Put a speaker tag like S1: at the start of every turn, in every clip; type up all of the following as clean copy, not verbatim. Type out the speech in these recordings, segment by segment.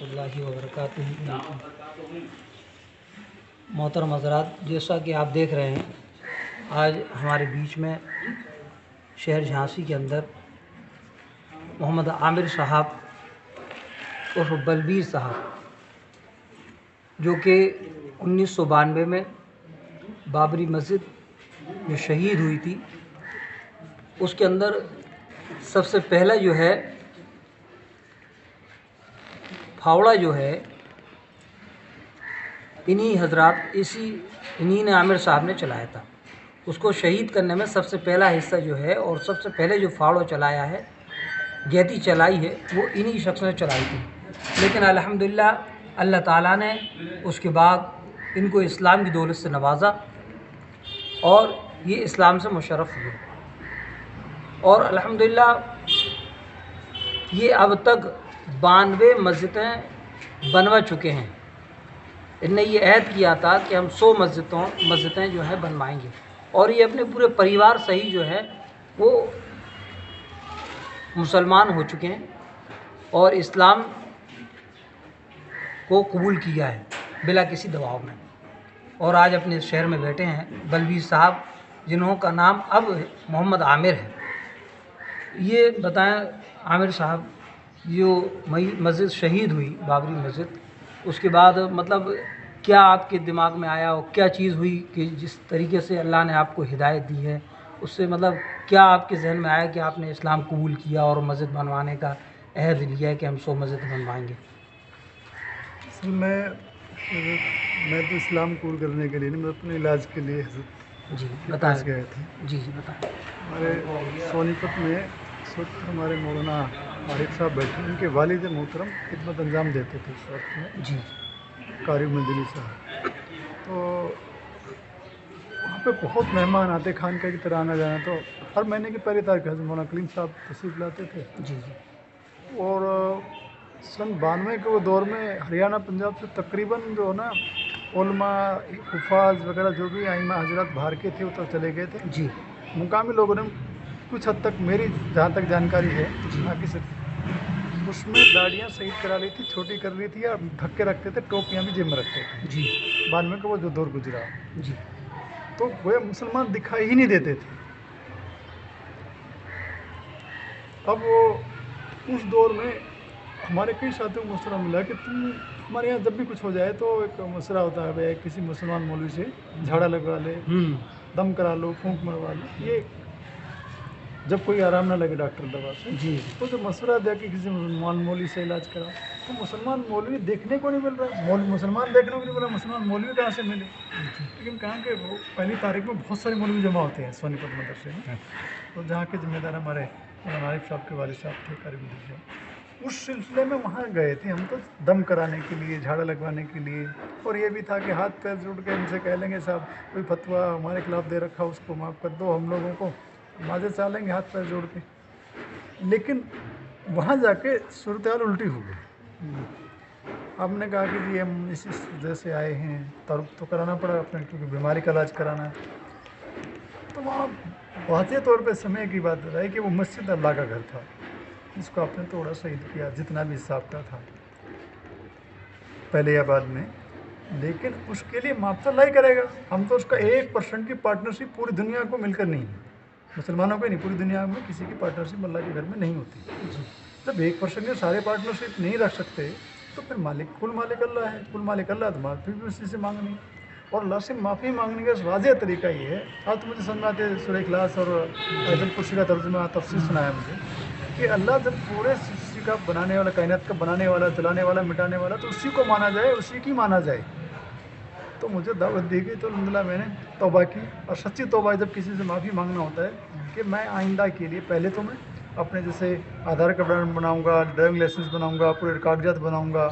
S1: रहमतुल्लाहि व बरकातुहू। मोहतरम हज़रात, जैसा कि आप देख रहे हैं, आज हमारे बीच में शहर झांसी के अंदर मोहम्मद आमिर साहब उर्फ बलबीर साहब, जो कि 1992 में बाबरी मस्जिद जो शहीद हुई थी, उसके अंदर सबसे पहला जो है फावड़ा जो है इन्हीं ने आमिर साहब ने चलाया था। उसको शहीद करने में सबसे पहला हिस्सा जो है और सबसे पहले जो फावड़ा चलाया है, गैती चलाई है, वो इन्हीं शख्स ने चलाई थी। लेकिन अल्हम्दुलिल्लाह अल्लाह ताला ने उसके बाद इनको इस्लाम की दौलत से नवाजा और ये इस्लाम से मुशर्रफ हुए। और अल्हम्दुलिल्लाह ये अब तक 92 मस्जिदें बनवा चुके हैं। इनने ये अहद किया था कि हम 100 मस्जिदें जो है बनवाएंगे, और ये अपने पूरे परिवार सही जो है वो मुसलमान हो चुके हैं और इस्लाम को कबूल किया है बिला किसी दबाव में। और आज अपने शहर में बैठे हैं बलबीर साहब, जिन्हों का नाम अब मोहम्मद आमिर है। ये बताएं आमिर साहब, जो मस्जिद शहीद हुई बाबरी मस्जिद, उसके बाद मतलब क्या आपके दिमाग में आया और क्या चीज़ हुई कि जिस तरीके से अल्लाह ने आपको हिदायत दी है, उससे मतलब क्या आपके जहन में आया कि आपने इस्लाम कबूल किया और मस्जिद बनवाने का अहद लिया है कि हम 100 मस्जिद बनवाएंगे?
S2: असल में मैं तो इस्लाम कबूल करने के लिए नहीं, मैं अपने इलाज के लिए
S1: जी बताएं।
S2: गए थे।
S1: जी बताएं।
S2: हमारे सोनीपत में इस वक्त हमारे मौलाना आरिफ साहब बैठे, उनके वालिद मोहतरम खिदमत अंजाम देते थे इस वक्त में,
S1: जी
S2: कारी मंदिली साहब। तो वहाँ पे बहुत मेहमान आते, खानका की तरह आना जाना। तो हर महीने की पहली तारीख हज़रत मौलाना कलीम साहब तशरीफ़ लाते थे।
S1: जी जी।
S2: और सन 92 के वो दौर में हरियाणा पंजाब से तकरीबन जो है ना उलमा हुफ़ाज़ वगैरह जो भी आइमा हजरत बाहर के थे वो तो चले गए थे।
S1: जी
S2: मुकामी लोगों ने कुछ हद तक, मेरी जहाँ तक जानकारी है, बाकी से उसमें दाढ़ियाँ सही करा ली थी, छोटी कर ली थी, या धक्के रखते थे, टोपियाँ भी जेब में रखते थे।
S1: जी
S2: 92 का वो जो दौर गुजरा,
S1: जी।
S2: तो वो मुसलमान दिखाई ही नहीं देते थे। अब वो उस दौर में हमारे कई साथियों को मशवरा मिला कि तुम हमारे यहाँ जब भी कुछ हो जाए तो एक मशवरा होता है, भाई किसी मुसलमान मौलवी से झाड़ा लगवा ले, दम करा लो, फूंक मरवा लो, ये जब कोई आराम ना लगे डॉक्टर दवा से
S1: जी।
S2: तो जो मशवरा दिया कि किसी मुसलमान मौलवी से इलाज कराओ, तो मुसलमान मौलवी देखने को नहीं मिल रहा। मुसलमान देखने को नहीं मिला, मुसलमान मौलवी कहाँ से मिले? लेकिन कहाँ के वो पहली तारीख में बहुत सारे मौलवी जमा होते हैं सोनीपत मदरसे में। तो जहाँ के जिम्मेदार हमारे आरिफ साहब के वालिद साहब थे, कारी मंदिली साहब, उस सिलसिले में वहाँ गए थे हम, तो दम कराने के लिए, झाड़ा लगवाने के लिए। और ये भी था कि हाथ पैर जोड़ के उनसे कह लेंगे, साहब कोई फतवा हमारे खिलाफ दे रखा उसको माफ़ कर दो, हम लोगों को माजे चालेंगे हाथ पैर जोड़ के। लेकिन वहाँ जाके सूरत हाल उल्टी हो गई। आपने कहा कि जी हम इस वजह से आए हैं, तारुफ तो कराना पड़ा अपने, क्योंकि बीमारी का इलाज कराना है। तो वहाँ वाज़े तौर पे समय की बात है कि वो मस्जिद अल्लाह का घर था, इसको आपने थोड़ा शहीद किया जितना भी हिसाब का था पहले या बाद में, लेकिन उसके लिए मुआवजा अल्लाह ही करेगा। हम तो उसका 1% की पार्टनरशिप पूरी दुनिया को मिलकर नहीं, मुसलमानों को नहीं, पूरी दुनिया में किसी की पार्टनरशिप अल्लाह के घर में नहीं होती। जब 1% के सारे पार्टनरशिप नहीं रख सकते तो फिर कुल मालिक अल्लाह है, कुल मालिक अल्लाह, तो माफ़ी भी उसी से मांगनी। और अल्लाह से माफ़ी मांगने का वाज़ेह तरीका ये है, आज तो मुझे समझ में आते हैं सूरह इखलास और आयतुल कुर्सी का तर्जुमा तफसीर सुनाया मुझे, कि अल्लाह जब पूरे सृष्टि का बनाने वाला, कायनात का बनाने वाला, चलाने वाला, मिटाने वाला, तो उसी को माना जाए, उसी की माना जाए। तो मुझे दावत दी गई, तो अल्हम्दुलिल्लाह मैंने तौबा की। और सच्ची तौबा जब किसी से माफ़ी मांगना होता है कि मैं आइंदा के लिए पहले तो मैं अपने जैसे आधार कार्ड बनाऊंगा, ड्राइविंग लाइसेंस बनाऊंगा, पूरे कागजात बनाऊंगा,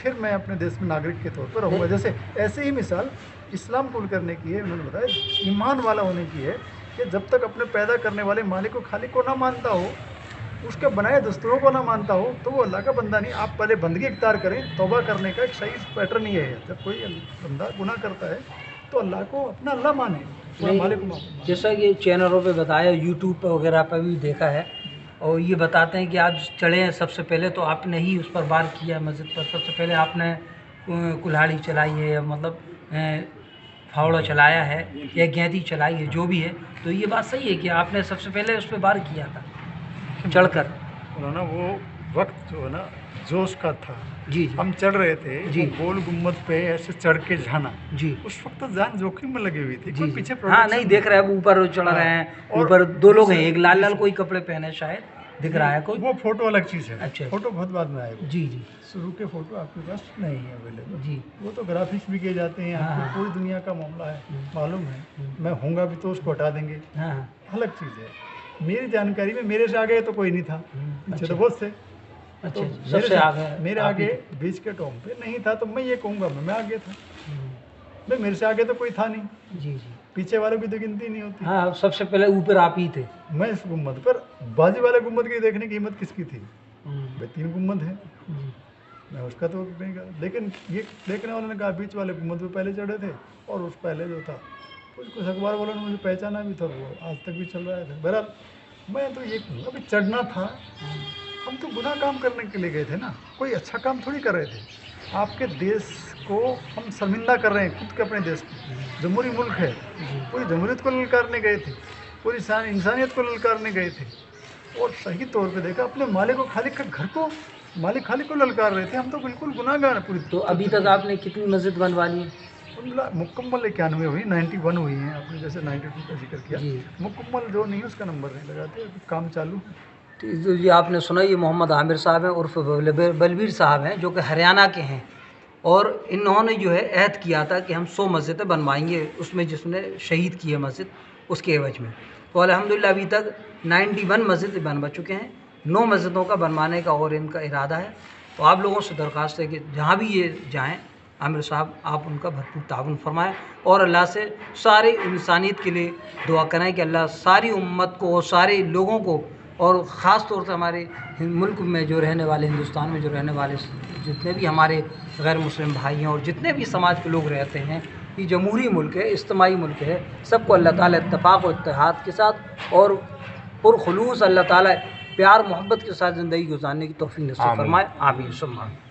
S2: फिर मैं अपने देश में नागरिक के तौर पर रहूँगा। जैसे ऐसे ही मिसाल इस्लाम कबूल करने की है, उन्होंने बताया ईमान वाला होने की है, कि जब तक अपने पैदा करने वाले मालिक को, खालिक को ना मानता हो, उसके बनाए दस्तूरों को ना मानता हो, तो वो अल्लाह का बंदा नहीं। आप पहले बंदगी इख्तियार करें। तौबा करने का एक सही पैटर्न ये है, जब कोई बंदा गुनाह करता है तो अल्लाह को अपना अल्लाह माने, मालिक को माने।
S1: जैसा कि चैनलों पे बताया, यूट्यूब पर वगैरह पर भी देखा है اور یہ بتاتے ہیں کہ آپ چڑھے ہیں سب سے پہلے تو آپ نے ہی اس پر وار کیا ہے مسجد پر، سب سے پہلے آپ نے کلہاڑی چلائی ہے یا مطلب پھاوڑا چلایا ہے یا گیندی چلائی ہے جو بھی ہے، تو یہ بات صحیح ہے کہ آپ نے سب سے پہلے اس پہ وار کیا تھا چڑھ کر؟
S2: مولانا وہ وقت جو ہے نا جوش کا تھا،
S1: جی جی
S2: ہم چڑھ رہے تھے
S1: جی
S2: وہ گول گنبد پہ ایسے چڑھ کے جانا،
S1: جی
S2: اس وقت تو جان جوخم میں لگی ہوئی تھی،
S1: جی
S2: کوئی
S1: جی
S2: پیچھے
S1: ہاں
S2: پروٹیکشن
S1: نہیں دیکھ رہے اب اوپر چڑھ رہے ہیں، اوپر دو لوگ ہیں، ایک لال لال کوئی کپڑے پہنے شاید دکھ رہا ہے کوئی.
S2: وہ فوٹو الگ چیز ہے،
S1: اچھا
S2: فوٹو بہت بعد میں آئے گا،
S1: جی جی
S2: شروع کے فوٹو آپ کے پاس نہیں ہے اویلیبل،
S1: جی
S2: وہ تو گرافکس بھی کیے جاتے ہیں، آپ کو
S1: ہاں
S2: پوری دنیا کا معاملہ ہے معلوم ہے، میں ہوں گا بھی تو اس کو ہٹا دیں گے،
S1: ہاں ہاں
S2: الگ چیز ہے. میری جانکاری میں میرے سے آگے تو کوئی نہیں تھا، پیچھے تو بہت سے، تو
S1: اچھا سب سے آگے
S2: میرے
S1: آپ ہی
S2: آگے
S1: تھے.
S2: بیچ کے ٹوم پہ نہیں تھا، تو میں یہ کہوں گا میں آگے تھا، بھائی میرے سے آگے تو کوئی تھا نہیں،
S1: جی جی
S2: پیچھے والوں کی تو گنتی نہیں ہوتی.
S1: ہاں سب سے پہلے اوپر آپ ہی تھے.
S2: میں اس گنبد پر بازی والے گنبد کی دیکھنے کی ہمت کس کی تھی؟ بھائی 3 گنبد ہیں،
S1: جی
S2: میں اس کا تو نہیں کہا، لیکن یہ دیکھنے والوں نے کہا بیچ والے گنبد پہ پہلے چڑھے تھے، اور اس پہلے جو تھا کچھ اخبار والوں نے مجھے پہچانا بھی تھا، وہ آج تک بھی چل رہا ہے. بہرحال میں تو یہ کہوں گا کہ چڑھنا تھا، ہم تو گناہ کام کرنے کے لیے گئے تھے نا، کوئی اچھا کام تھوڑی کر رہے تھے. آپ کے دیش کو ہم شرمندہ کر رہے ہیں، خود کے اپنے دیش کو، جمہوری ملک ہے، پوری جمہوریت کو للکارنے گئے تھے، پوری انسانیت کو للکارنے گئے تھے، اور صحیح طور پہ دیکھا اپنے مالک و خالق کے گھر کو، مالک خالق کو للکار رہے تھے. ہم تو بالکل گناہ گار ہیں. پوری
S1: تو ابھی تک آپ نے کتنی مسجد بنوا لی ہے؟
S2: مکمل 91 ہوئی، 91 ہوئی ہیں، آپ نے جیسے 92 کا ذکر کیا،
S1: جی
S2: مکمل جو نہیں اس کا نمبر نہیں لگاتے، ابھی کام چالو ہے.
S1: تو یہ آپ نے سنا یہ محمد عامر صاحب ہیں عرف بلبیر صاحب ہیں جو کہ ہریانہ کے ہیں، اور انہوں نے جو ہے عہد کیا تھا کہ ہم 100 مسجدیں بنوائیں گے، اس میں جس نے شہید کی ہے مسجد اس کے عوض میں. تو الحمدللہ ابھی تک 91 مسجد بن چکے ہیں، 9 مسجدوں کا بنوانے کا اور ان کا ارادہ ہے. تو آپ لوگوں سے درخواست ہے کہ جہاں بھی یہ جائیں عامر صاحب آپ ان کا بھرپور تعاون فرمائیں، اور اللہ سے ساری انسانیت کے لیے دعا کریں کہ اللہ ساری امت کو اور سارے لوگوں کو، اور خاص طور سے ہمارے ملک میں جو رہنے والے، ہندوستان میں جو رہنے والے جتنے بھی ہمارے غیر مسلم بھائی ہیں اور جتنے بھی سماج کے لوگ رہتے ہیں، یہ جمہوری ملک ہے، اجتماعی ملک ہے، سب کو اللہ تعالیٰ اتفاق و اتحاد کے ساتھ اور پرخلوص اللہ تعالیٰ پیار محبت کے ساتھ زندگی گزارنے کی توفیق نصیب فرمائے. آمین ثم آمین.